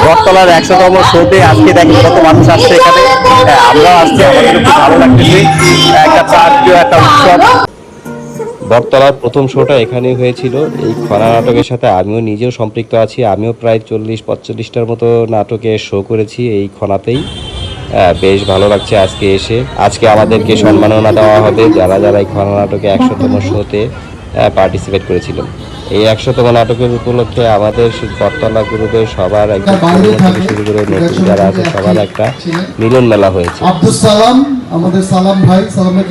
বটতলার 100তম শোতে আজকে দেখেন কত মানুষ আসছে এখানে। আমরাও আসছি, আমাদের খুব ভালো লাগতেছে, একটা প্রাণপ্রিয় একটা উৎসব। বটতলার প্রথম শোটা এখানেই হয়েছিল। এই খরা নাটকের সাথে আমিও নিজেও সম্পৃক্ত আছি। আমিও প্রায় 40-45টার মতো নাটকে শো করেছি এই খনাতেই। বেশ ভালো লাগছে আজকে এসে। আজকে আমাদেরকে সম্মাননা দেওয়া হবে যারা যারা এই খরা নাটকে 100তম শোতে পার্টিসিপেট করেছিল। এই 100তম নাটকের উপলক্ষে আমাদের বটতলা গ্রুপের সবার একদম পুরনো থেকে শুরু করে নতুন যারা আছে সবার একটা মিলন মেলা হয়েছে। আব্দুল সালাম, আমাদের সালাম ভাই, সালামের